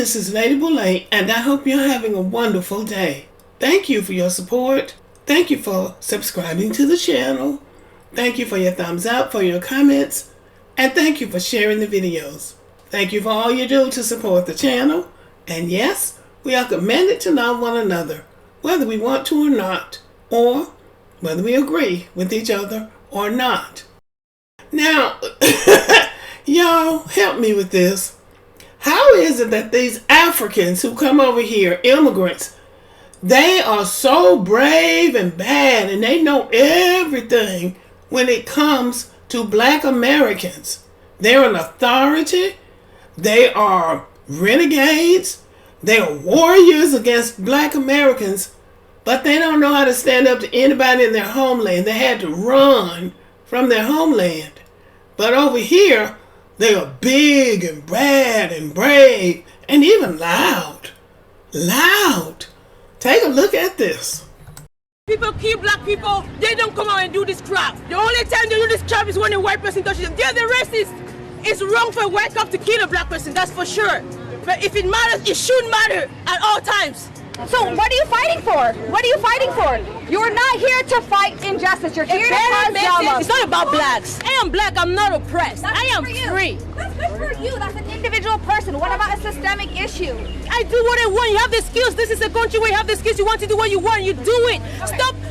this is Lady Boulay, and I hope you're having a wonderful day. Thank you for your support. Thank you for subscribing to the channel. Thank you for your thumbs up, for your comments, and thank you for sharing the videos. Thank you for all you do to support the channel. And yes, we are commanded to love one another, whether we want to or not, or whether we agree with each other or not. Now, y'all, help me with this. How is it that these Africans who come over here, immigrants, they are so brave and bad and they know everything when it comes to Black Americans? They're an authority. They are renegades. They are warriors against Black Americans, but they don't know how to stand up to anybody in their homeland. They had to run from their homeland. But over here, they are big and bad and brave and even loud. Loud. Take a look at this. People kill Black people, they don't come out and do this crap. The only time they do this crap is when a white person touches them. They're the racists. It's wrong for a white cop to kill a Black person, that's for sure. But if it matters, it should matter at all times. So what are you fighting for? What are you fighting for? You're not here to fight injustice. You're here to cause drama. It's not about Blacks. I am Black. I'm not oppressed. I am free. That's good for you. That's an individual person. What about a systemic issue? I do what I want. You have the skills. This is a country where you have the skills. You want to do what you want. You do it.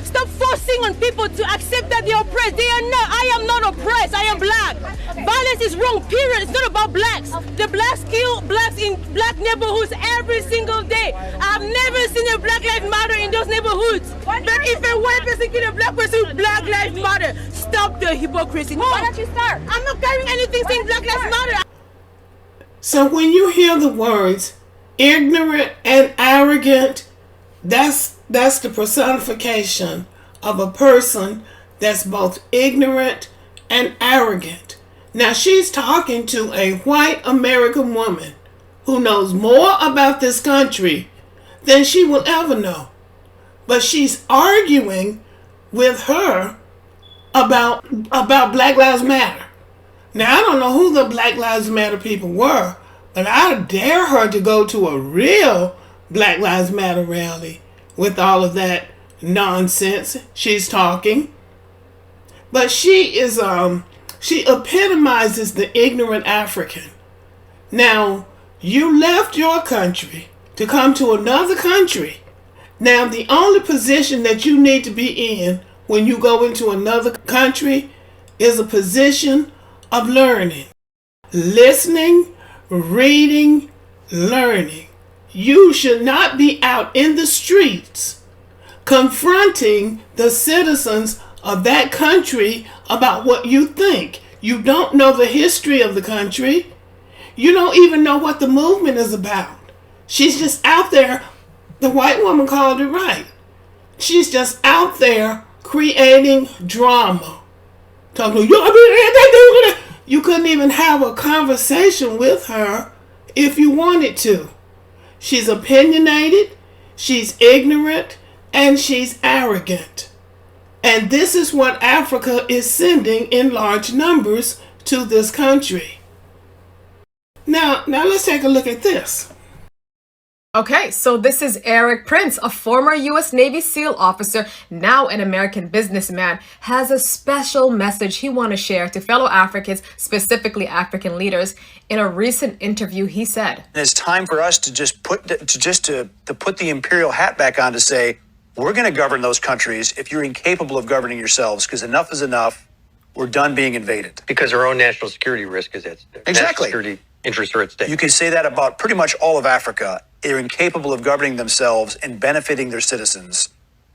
Stop forcing on people to accept that they're oppressed. They are not. I am not oppressed. I am Black. Violence is wrong. Period. It's not about Blacks. The Blacks kill Blacks in Black neighborhoods every single day. I've never seen a Black Lives Matter in those neighborhoods. But if a white person kill a Black person, Black Lives Matter. Stop the hypocrisy. No. Why don't you start? I'm not carrying anything saying Black Lives Matter. So when you hear the words ignorant and arrogant, that's the personification of a person that's both ignorant and arrogant. Now she's talking to a white American woman who knows more about this country than she will ever know. But she's arguing with her about Black Lives Matter. Now, I don't know who the Black Lives Matter people were, but I dare her to go to a real Black Lives Matter rally with all of that nonsense she's talking. But she epitomizes the ignorant African. Now, you left your country to come to another country. Now, the only position that you need to be in when you go into another country is a position of learning. Listening, reading, learning. You should not be out in the streets confronting the citizens of that country about what you think. You don't know the history of the country. You don't even know what the movement is about. She's just out there. The white woman called it right. She's just out there creating drama. Talking, you couldn't even have a conversation with her if you wanted to. She's opinionated, she's ignorant, and she's arrogant. And this is what Africa is sending in large numbers to this country. Now let's take a look at this. Okay, so this is Eric Prince, a former U.S. Navy SEAL officer, now an American businessman, has a special message he wants to share to fellow Africans, specifically African leaders. In a recent interview, he said, "It's time for us to just put the imperial hat back on to say, we're going to govern those countries if you're incapable of governing yourselves, because enough is enough. We're done being invaded." Because our own national security risk is at stake. Exactly. National security interests are at stake. You can say that about pretty much all of Africa. They're incapable of governing themselves and benefiting their citizens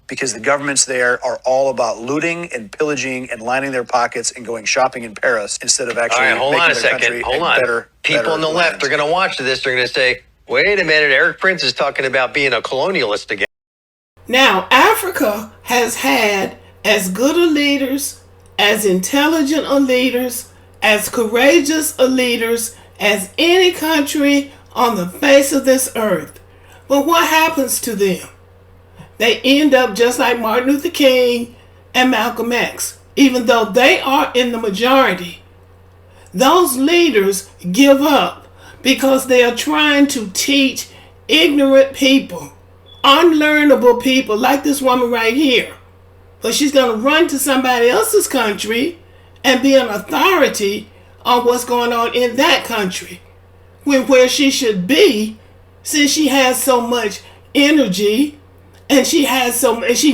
because the governments there are all about looting and pillaging and lining their pockets and going shopping in Paris instead of actually All right, hold on a making their second. country Hold a on. better People on the land. left are going to watch this. They're going to say, wait a minute, Eric Prince is talking about being a colonialist again. Now, Africa has had as good a leaders, as intelligent a leaders, as courageous a leaders as any country on the face of this earth. But what happens to them? They end up just like Martin Luther King and Malcolm X. Even though they are in the majority, those leaders give up because they are trying to teach ignorant people, unlearnable people like this woman right here. But she's going to run to somebody else's country and be an authority on what's going on in that country, when where she should be, since she has so much energy and she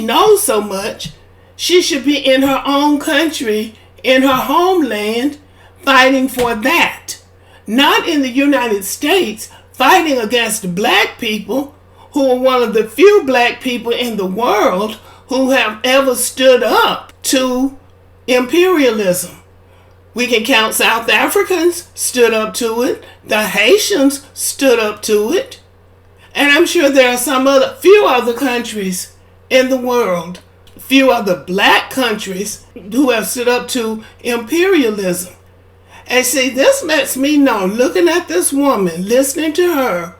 knows so much. She should be in her own country, in her homeland, fighting for that. Not in the United States, fighting against black people, who are one of the few black people in the world who have ever stood up to imperialism. We can count South Africans stood up to it. The Haitians stood up to it. And I'm sure there are few other countries in the world, few other black countries who have stood up to imperialism. And see, this lets me know, looking at this woman, listening to her,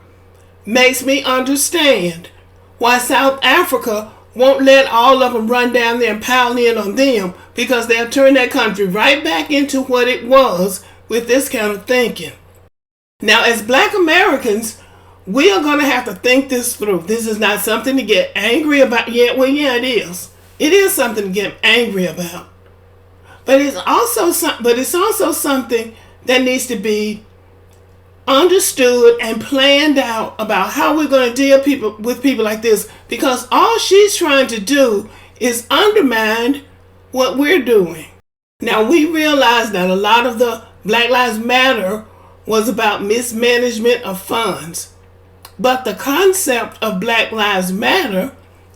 makes me understand why South Africa won't let all of them run down there and pile in on them, because they'll turn that country right back into what it was with this kind of thinking. Now, as black Americans, we are going to have to think this through. This is not something to get angry about yet. Well, yeah, it is. It is something to get angry about. But it's also something that needs to be understood and planned out about how we're going to deal with people like this, because all she's trying to do is undermine what we're doing. Now, we realize that a lot of the Black Lives Matter was about mismanagement of funds, but the concept of Black Lives Matter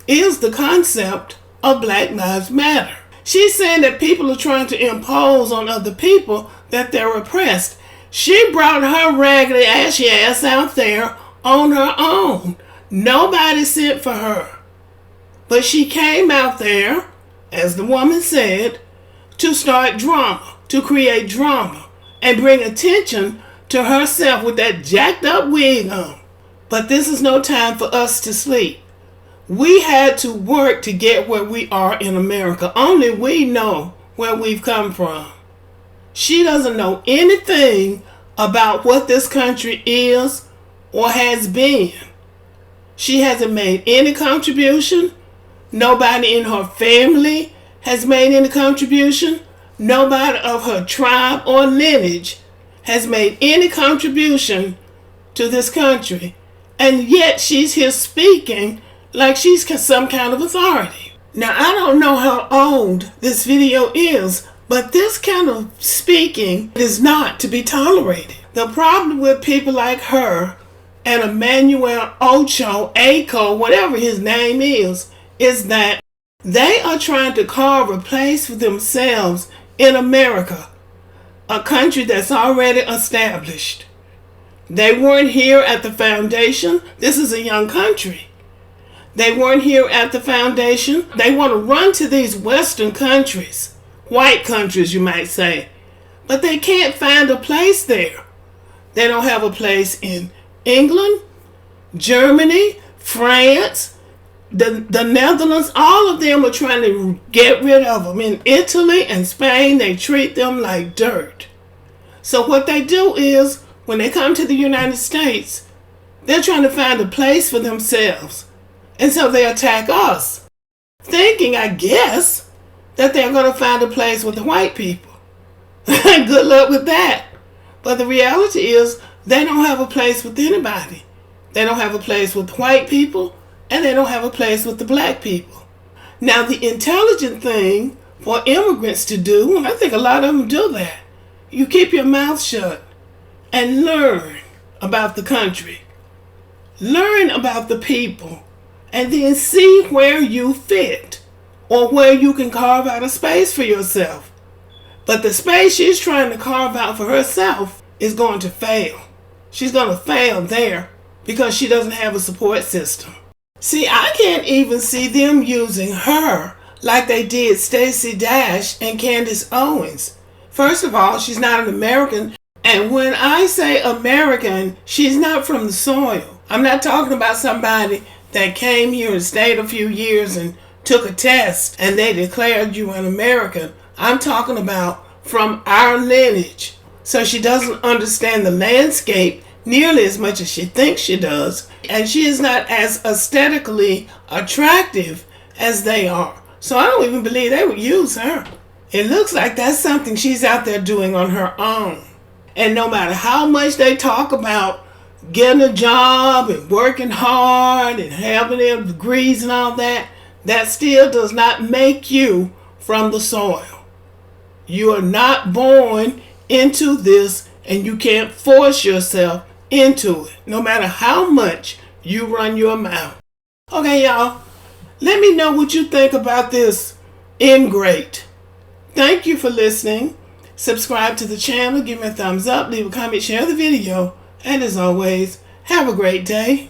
is the concept of Black Lives Matter. She's saying that people are trying to impose on other people that they're oppressed. She brought her raggedy ashy ass out there on her own. Nobody sent for her. But she came out there, as the woman said, to start drama, to create drama, and bring attention to herself with that jacked up wig on. But this is no time for us to sleep. We had to work to get where we are in America. Only we know where we've come from. She doesn't know anything about what this country is or has been. She hasn't made any contribution. Nobody in her family has made any contribution. Nobody of her tribe or lineage has made any contribution to this country. And yet she's here speaking like she's some kind of authority. Now, I don't know how old this video is, but this kind of speaking is not to be tolerated. The problem with people like her and Emmanuel Acho, whatever his name is that they are trying to carve a place for themselves in America, a country that's already established. They weren't here at the foundation. This is a young country. They weren't here at the foundation. They want to run to these Western countries, white countries, you might say, but they can't find a place there. They don't have a place in England, Germany, France, the Netherlands. All of them are trying to get rid of them. In Italy and Spain, they treat them like dirt. So what they do is, when they come to the United States, they're trying to find a place for themselves. And so they attack us, thinking, I guess, that they're going to find a place with the white people. Good luck with that. But the reality is, they don't have a place with anybody. They don't have a place with white people, and they don't have a place with the black people. Now, the intelligent thing for immigrants to do, and I think a lot of them do that, you keep your mouth shut and learn about the country. Learn about the people. And then see where you fit, or where you can carve out a space for yourself. But the space she's trying to carve out for herself is going to fail. She's going to fail there because she doesn't have a support system. See, I can't even see them using her like they did Stacey Dash and Candace Owens. First of all, she's not an American. And when I say American, she's not from the soil. I'm not talking about somebody that came here and stayed a few years and took a test and they declared you an American. I'm talking about from our lineage. So she doesn't understand the landscape nearly as much as she thinks she does. And she is not as aesthetically attractive as they are. So I don't even believe they would use her. It looks like that's something she's out there doing on her own. And no matter how much they talk about getting a job and working hard and having their degrees and all that, that still does not make you from the soil. You are not born into this, and you can't force yourself into it, no matter how much you run your mouth. Okay, y'all, let me know what you think about this ingrate. Thank you for listening. Subscribe to the channel, give me a thumbs up, leave a comment, share the video, and as always, have a great day.